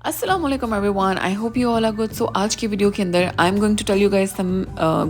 अस्सलाम वालेकुम everyone, I hope you all are good. So आज की वीडियो के अंदर I am going to tell you guys some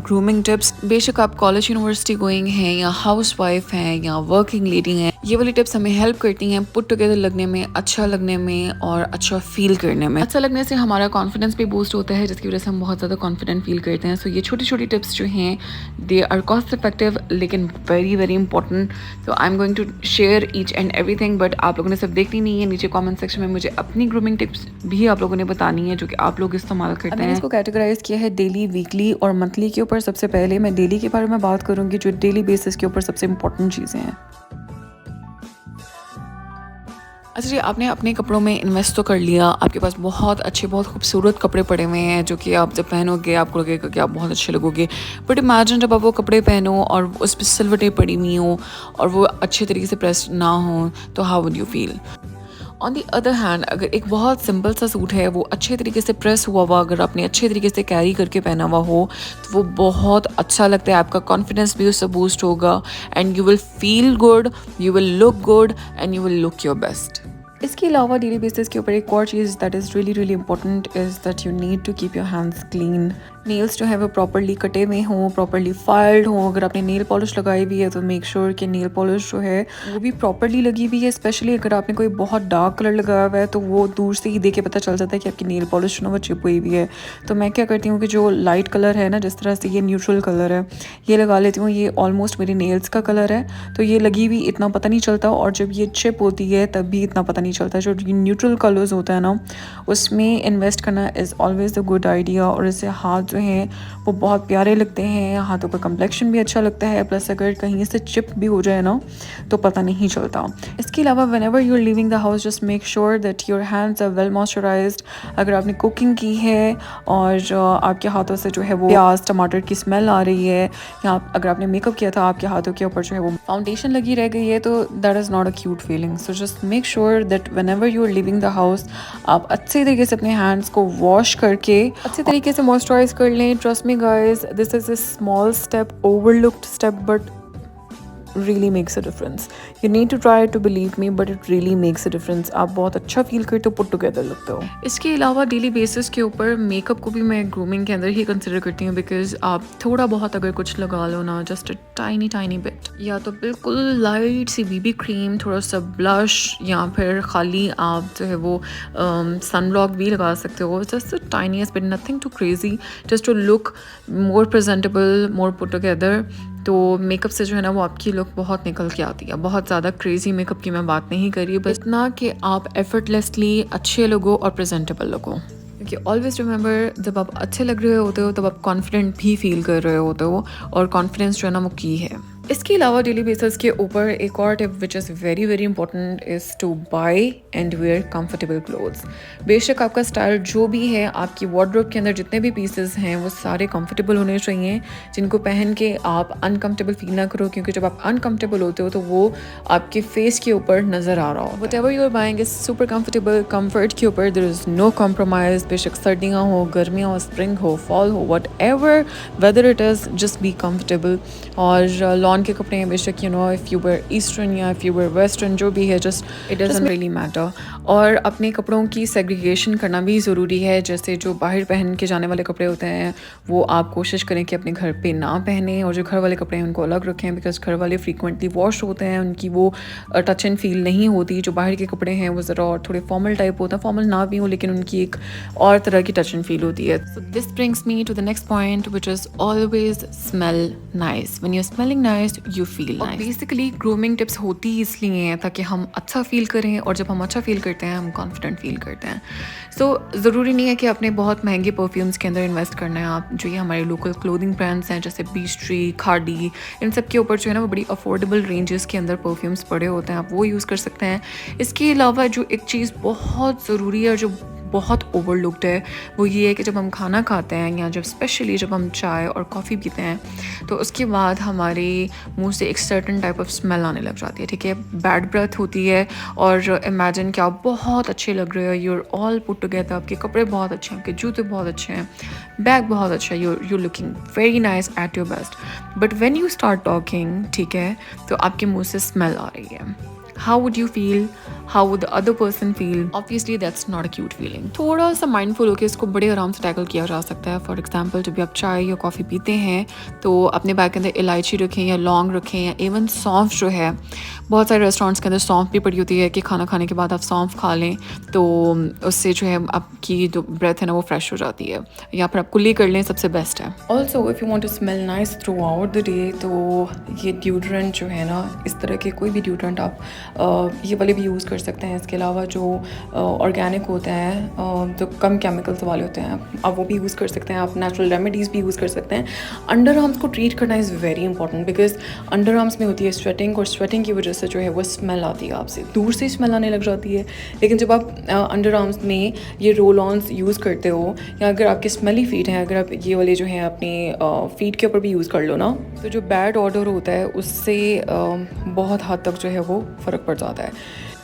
grooming tips. बेशक आप कॉलेज यूनिवर्सिटी गोइंग हैं या हाउस वाइफ हैं या वर्किंग लेडी हैं, ये वाली टिप्स हमें हेल्प करती हैं पुट टुगेदर लगने में, अच्छा लगने में और अच्छा फील करने में। अच्छा लगने से हमारा कॉन्फिडेंस भी बूस्ट होता है, जिसकी वजह से हम बहुत ज़्यादा कॉन्फिडेंट फील करते हैं। सो ये छोटी छोटी टिप्स जो हैं दे आर कॉस्ट इफेक्टिव लेकिन very very important. So I am going to share each and everything, but आप लोगों ने सिर्फ देखनी नहीं है, नीचे कॉमेंट सेक्शन में मुझे अपनी ग्रूमिंग टिप्स भी आप लोगों ने बतानी है जो कि आप लोग इस्तेमाल करते हैं। मैंने इसको कैटेगराइज किया है डेली, वीकली और मंथली के ऊपर। सबसे पहले मैं डेली के बारे में बात करूंगी, जो डेली बेसिस के ऊपर सबसे इंपॉर्टेंट चीज़ें हैं। अच्छा जी, आपने अपने कपड़ों में इन्वेस्ट तो कर लिया, आपके पास बहुत अच्छे बहुत खूबसूरत कपड़े पड़े हुए हैं जो कि आप जब पहनोगे आपको लगेगा कि आप बहुत अच्छे लगोगे। बट इमेजिन जब आप वो कपड़े पहनो और उस पर सिलवटें पड़ी हुई हों और वो अच्छे तरीके से प्रेस ना हो, तो how would you feel. On the other hand, अगर एक बहुत सिंपल सा सूट है, वो अच्छे तरीके से प्रेस हुआ हुआ, अगर आपने अच्छे तरीके से कैरी करके पहना हुआ हो, तो वो बहुत अच्छा लगता है। आपका कॉन्फिडेंस भी उससे बूस्ट होगा and you will feel good, you will look good and you will look your best. इसके अलावा डेली बेसिस के ऊपर एक और चीज़ that is really really important is that you need to keep your hands clean. Nails जो है वो प्रॉपरली कटे हुए हों, प्रॉपरली फाइल्ड हों। अगर आपने नेल पॉलिश लगाई हुई है तो मेक श्योर कि नेल पॉलिश जो है वो भी प्रॉपरली लगी हुई है। स्पेशली अगर आपने कोई बहुत डार्क कलर लगाया हुआ है तो वो दूर से ही देख के पता चल जाता है कि आपकी नेल पॉलिश जो है वो चिप हुई हुई है। तो मैं क्या करती हूँ कि जो लाइट कलर है ना, जिस तरह से ये न्यूट्रल कलर है, ये लगा लेती हूँ। ये ऑलमोस्ट मेरे नेल्स का कलर है, तो ये लगी हुई इतना पता नहीं चलता, और जब ये चिप होती है तब भी इतना पता नहीं चलता। जो न्यूट्रल कलर्स होता है ना, उसमें इन्वेस्ट करना is always the good idea, और इससे हाथ जो हैं वो बहुत प्यारे लगते हैं, हाथों का कम्प्लेक्शन भी अच्छा लगता है। प्लस अगर कहीं से चिप भी हो जाए ना तो पता नहीं चलता। इसके अलावा whenever you are leaving the house, just make sure that your hands are well moisturised. अगर आपने कुकिंग की है और आपके हाथों से जो है वो प्याज टमाटर की स्मेल आ रही है, या अगर आपने मेकअप किया था, आपके हाथों के ऊपर जो है वो फाउंडेशन लगी रह गई है, तो that is not a cute feeling. So just make sure that whenever you are living the house, आप अच्छे तरीके से अपने हैंड्स को वॉश करके अच्छे तरीके से मॉइस्चराइज कर लें। Trust me guys, this is a small step, overlooked step, but really makes a difference. You need to try to believe me, but it really makes a difference. आप बहुत अच्छा फील करते हो, पुट टुगेदर लगते हो। इसके अलावा daily basis के ऊपर मेकअप को भी मैं ग्रूमिंग के अंदर ही कंसिडर करती हूँ, बिकॉज आप थोड़ा बहुत अगर कुछ लगा लो ना, just a tiny tiny bit, या तो बिल्कुल लाइट सी बीबी क्रीम, थोड़ा सा ब्लश, या फिर खाली आप जो है वो सन ब्लॉक भी लगा सकते हो। Just a tiniest bit, nothing too crazy, just to look more presentable, more put together. तो मेकअप से जो है ना वो आपकी लुक बहुत निकल के आती है। बहुत ज़्यादा क्रेजी मेकअप की मैं बात नहीं कर रही, बस इतना कि आप एफर्टलेसली अच्छे लगो और प्रेजेंटेबल लगो। क्योंकि ऑलवेज रिमेंबर, जब आप अच्छे लग रहे होते हो तब आप कॉन्फिडेंट भी फील कर रहे होते हो, और कॉन्फिडेंस जो है ना वो की है। इसके अलावा डेली बेसिस के ऊपर एक और tip which is very very important is to buy and wear comfortable clothes. बेशक आपका स्टाइल जो भी है, आपकी वार्डरोब के अंदर जितने भी पीसेस हैं वो सारे कंफर्टेबल होने चाहिए, जिनको पहन के आप अनकंफर्टेबल फील ना करो। क्योंकि जब आप अनकंफर्टेबल होते हो तो वो आपके फेस के ऊपर नज़र आ रहा हो। Whatever you are buying is super comfortable. Comfort के ऊपर देयर इज़ नो कॉम्प्रोमाइज़। बेशक सर्दियाँ हो, गर्मियाँ हो, स्प्रिंग हो, फॉल हो, what ever whether it is, just be comfortable. और लॉन के कपड़े हैं, बेशक you know if you were eastern या इफ़ यू वर वेस्टर्न, जो भी है, just it doesn't really matter. और अपने कपड़ों की सेग्रीगेशन करना भी ज़रूरी है। जैसे जो बाहर पहन के जाने वाले कपड़े होते हैं वो आप कोशिश करें कि अपने घर पे ना पहने, और जो घर वाले कपड़े हैं उनको अलग रखें, बिकॉज घर वाले फ्रीक्वेंटली वॉश होते हैं, उनकी वो टच एंड फील नहीं होती। जो बाहर के कपड़े हैं वो ज़रा और थोड़े फॉर्मल टाइप होता है, फॉर्मल ना भी हो लेकिन उनकी एक और तरह की टच एंड फील होती है। So this brings me to the next point which is always smell nice. When you smelling nice you feel nice. Basically grooming tips होती इसलिए हैं ताकि हम अच्छा फील करें, और जब हम अच्छा फील करते हैं हम कॉन्फिडेंट फील करते हैं। सो ज़रूरी नहीं है कि आपने बहुत महंगे परफ्यूम्स के अंदर इन्वेस्ट करना है। आप जो ये हमारे लोकल क्लोथिंग ब्रांड्स हैं जैसे बीच ट्री, खाड़ी, इन सब के ऊपर जो है ना वो बड़ी अफोर्डेबल रेंजेस के अंदर परफ्यूम्स पड़े होते हैं, आप वो यूज़ कर सकते हैं। इसके अलावा जो एक चीज़ बहुत ज़रूरी है और जो बहुत ओवरलुक्ड है वो ये है कि जब हम खाना खाते हैं, या जब स्पेशली जब हम चाय और कॉफ़ी पीते हैं, तो उसके बाद हमारे मुंह से एक सर्टन टाइप ऑफ स्मेल आने लग जाती है। ठीक है, बैड ब्रेथ होती है, और इमेजिन कि आप बहुत अच्छे लग रहे हो, यूर ऑल पुट टुगेदर, आपके कपड़े बहुत अच्छे हैं, आपके जूते बहुत अच्छे हैं, बैग बहुत अच्छा है, you looking very nice at your best, but when you start talking, ठीक है, तो आपके मुंह से स्मेल आ रही है। how would you feel, how would the other person feel? Obviously that's not a cute feeling. थोड़ा सा माइंडफुल होकर इसको बड़े आराम से टैकल किया जा सकता है. फॉर एग्जाम्पल जब भी आप चाय या कॉफ़ी पीते हैं तो अपने बैग के अंदर इलायची रखें या लौंग रखें या इवन सौंफ जो है, बहुत सारे रेस्टोरेंट्स के अंदर सौंफ भी पड़ी होती है कि खाना खाने के बाद आप सौंफ खा लें तो उससे जो है आपकी जो ब्रेथ है ना वो फ्रेश हो जाती है, या फिर आप कुल्ली कर लें, सबसे बेस्ट है. Also if you want to smell nice throughout the day तो ये ड्यूड्रेंट जो है ना, इस तरह के कोई भी ड्यूड्रेंट आप ये वाले भी यूज़ कर सकते हैं. इसके अलावा जो ऑर्गेनिक होते हैं, जो कम केमिकल्स वाले होते हैं, आप वो भी यूज़ कर सकते हैं. आप नेचुरल रेमेडीज़ भी यूज़ कर सकते हैं. अंडर आर्म्स को ट्रीट करना is very important because under arms में होती है स्वेटिंग, और स्वेटिंग की वजह से जो है वो स्मेल आती है, आपसे दूर से स्मेल आने लग जाती है. लेकिन जब आप अंडर आर्म्स में ये रोल ऑन्स यूज़ करते हो, या अगर आपके स्मेली फीट हैं, अगर आप ये वाले जो हैं अपनी फीट के ऊपर भी यूज़ कर लो ना, तो जो बैड ऑर्डर होता है उससे बहुत हद तक जो है वो फ़र्क पड़ जाता है.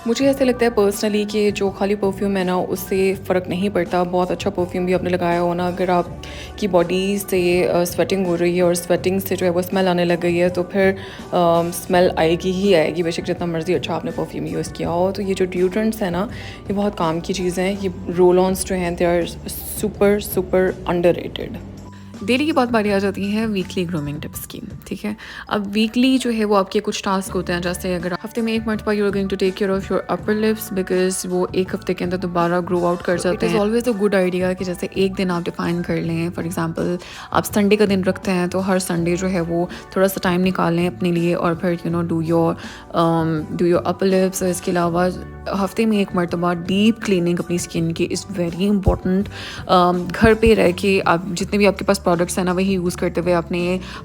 मुझे ऐसे लगता है पर्सनली कि जो खाली परफ्यूम है ना उससे फ़र्क नहीं पड़ता. बहुत अच्छा परफ्यूम भी आपने लगाया हो ना, अगर आपकी बॉडी से स्वेटिंग हो रही है और स्वेटिंग से जो है वो स्मेल आने लग गई है तो फिर स्मेल आएगी ही आएगी, बेशक जितना मर्ज़ी अच्छा आपने परफ्यूम यूज़ किया हो. तो ये जो ड्यूड्रेंट्स हैं ना, ये बहुत काम की चीज़ हैं. ये रोल ऑन्स जो हैं they are super super underrated. Daily की बहुत बारी आ जाती है वीकली ग्रूमिंग टिप्स की. ठीक है, अब वीकली जो है वो आपके कुछ टास्क होते हैं, जैसे अगर हफ्ते में एक मरतबा you are going to take care of your upper lips because वो एक हफ्ते के अंदर दोबारा ग्रो आउट कर जाते हैं. ऑलवेज अ गुड आइडिया कि जैसे एक दिन आप डिफाइन कर लें. फॉर एग्जांपल आप संडे का दिन रखते हैं तो हर संडे जो है वो थोड़ा सा टाइम निकाल लें अपने लिए और फिर you know do your upper lips. इसके अलावा हफ्ते में एक मरतबा डीप क्लीनिंग अपनी स्किन की इज़ वेरी इंपॉर्टेंट. घर पे रह के आप जितने भी आपके पास प्रोडक्ट्स हैं ना वही यूज़ करते हुए आपने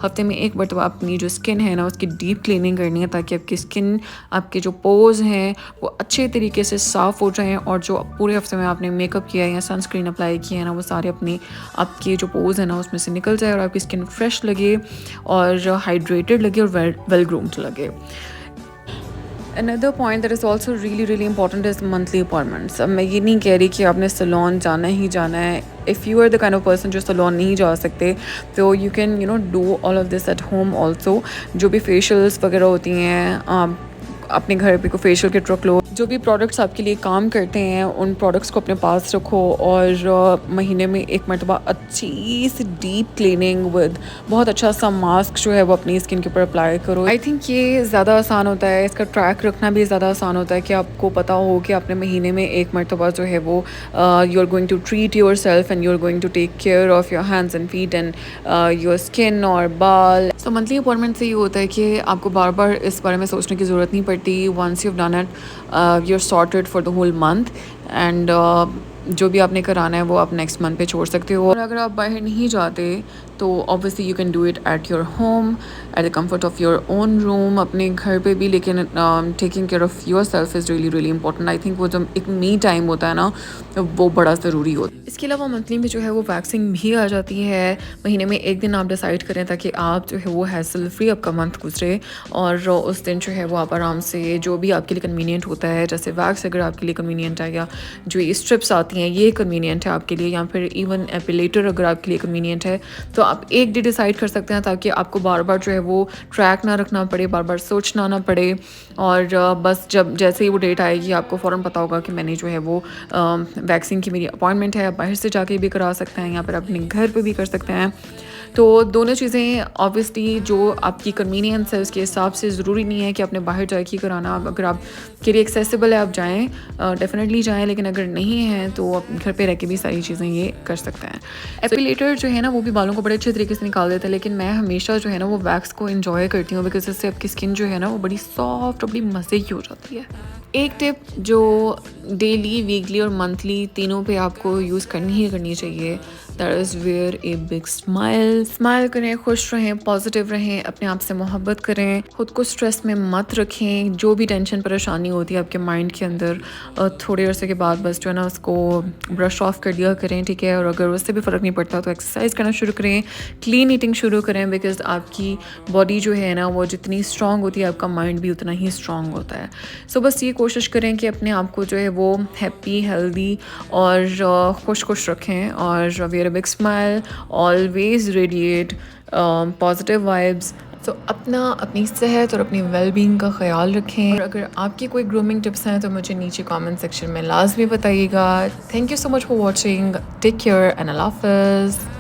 हफ्ते में एक मरतबा अपनी जो स्किन है ना उसकी डीप क्लीनिंग करनी है, ताकि आपकी स्किन, आपके जो पोर्स हैं वो अच्छे तरीके से साफ़ हो जाएं, और जो पूरे हफ्ते में आपने मेकअप किया है या सनस्क्रीन अप्लाई किया है ना वो सारे अपने आपके जो पोर्स हैं ना उसमें से निकल जाए और आपकी स्किन फ्रेश लगे और हाइड्रेटेड लगे और वेल ग्रूम्ड लगे. Another point that is also really important is monthly appointments. अब मैं ये नहीं कह रही कि आपने सलोन जाना ही जाना है. If you are the kind of person जो सलोन नहीं जा सकते तो you can do all of this at home also. जो भी फेशियल्स वगैरह होती हैं अपने घर पे को फेशियल किट रख लो. जो भी प्रोडक्ट्स आपके लिए काम करते हैं उन प्रोडक्ट्स को अपने पास रखो, और महीने में एक मरतबा अच्छी सी डीप क्लीनिंग विद बहुत अच्छा सा मास्क जो है वो अपनी स्किन के ऊपर अप्लाई करो. आई थिंक ये ज़्यादा आसान होता है, इसका ट्रैक रखना भी ज़्यादा आसान होता है कि आपको पता हो कि आपने महीने में एक मरतबा जो है वो you are going to treat yourself and you are going to take care of your hands and feet and your skin और बाल. सो मंथली अपॉइंटमेंट से ये होता है कि आपको बार बार इस बारे में सोचने की ज़रूरत नहीं पड़ती. Once you have done it you're sorted for the whole month and जो भी आपने कराना है वो आप नेक्स्ट मंथ पे छोड़ सकते हो. और अगर आप बाहर नहीं जाते तो obviously you can do it at your home at the comfort of your own room, अपने घर पे भी. लेकिन taking care of your self is really important. I think वो जो एक मी टाइम होता है ना वो बड़ा ज़रूरी होता है. इसके अलावा मंथली में जो है वो वैक्सिंग भी आ जाती है. महीने में एक दिन आप डिसाइड करें ताकि आप जो है वो हैसल फ्री आपका मंथ गुजरे, और उस दिन जो है वो आप आराम से जो भी आपके लिए कन्वीनियंट होता है, जैसे वैक्स अगर आपके लिए कन्वीनियंट है या जो ये स्ट्रिप्स आती हैं ये कन्वीनियंट है आपके लिए, या फिर इवन एपिलेटर अगर आपके लिए कन्वीनियंट है तो आप एक डे डिसाइड कर सकते हैं ताकि आपको बार बार जो है वो ट्रैक ना रखना पड़े, बार बार सोचना ना पड़े. और बस जब जैसे ही वो डेट आएगी आपको फ़ौरन पता होगा कि मैंने जो है वो वैक्सीन की मेरी अपॉइंटमेंट है. आप बाहर से जाके भी करा सकते हैं या फिर अपने घर पे भी कर सकते हैं. तो दोनों चीज़ें ऑब्वियसली जो आपकी कन्वीनियंस है उसके हिसाब से, ज़रूरी नहीं है कि आपने बाहर जाके ही कराना. अगर आप के लिए एक्सेसिबल है आप जाएँ, डेफिनेटली जाएँ, लेकिन अगर नहीं है तो आप घर पे रह के भी सारी चीज़ें ये कर सकते हैं. एपिलेटर जो है ना वो भी बालों को बड़े अच्छे तरीके से निकाल देता है, लेकिन मैं हमेशा जो है ना वो वैक्स को एंजॉय करती हूँ बिकॉज इससे आपकी स्किन जो है ना वो बड़ी सॉफ्ट और बड़ी मज़े की हो जाती है. एक टिप जो डेली, वीकली और मंथली तीनों पे आपको यूज़ करनी ही करनी चाहिए, that is wear a big smile करें, खुश रहें, पॉजिटिव रहें, अपने आप से मोहब्बत करें, ख़ुद को स्ट्रेस में मत रखें. जो भी टेंशन परेशानी होती है आपके माइंड के अंदर थोड़े अरसे के बाद बस जो है ना उसको ब्रश ऑफ कर दिया करें. ठीक है, और अगर उससे भी फ़र्क नहीं पड़ता तो एक्सरसाइज करना शुरू करें, क्लीन ईटिंग शुरू करें, बिकॉज आपकी बॉडी जो है ना वो जितनी स्ट्रॉन्ग होती है आपका माइंड भी उतना ही स्ट्रॉन्ग होता है. सो बस ये कोशिश करें कि अपने आप को जो है वो हैप्पी, हेल्दी और खुश रखें. और wear a big smile, always radiate positive vibes, तो अपना अपनी सेहत और अपनी वेलबींग का ख्याल रखें और अगर आपकी कोई ग्रूमिंग टिप्स हैं तो मुझे नीचे कमेंट सेक्शन में लाजमी बताइएगा। Thank you so much for watching. Take care and अल्लाह हाफ़िज़।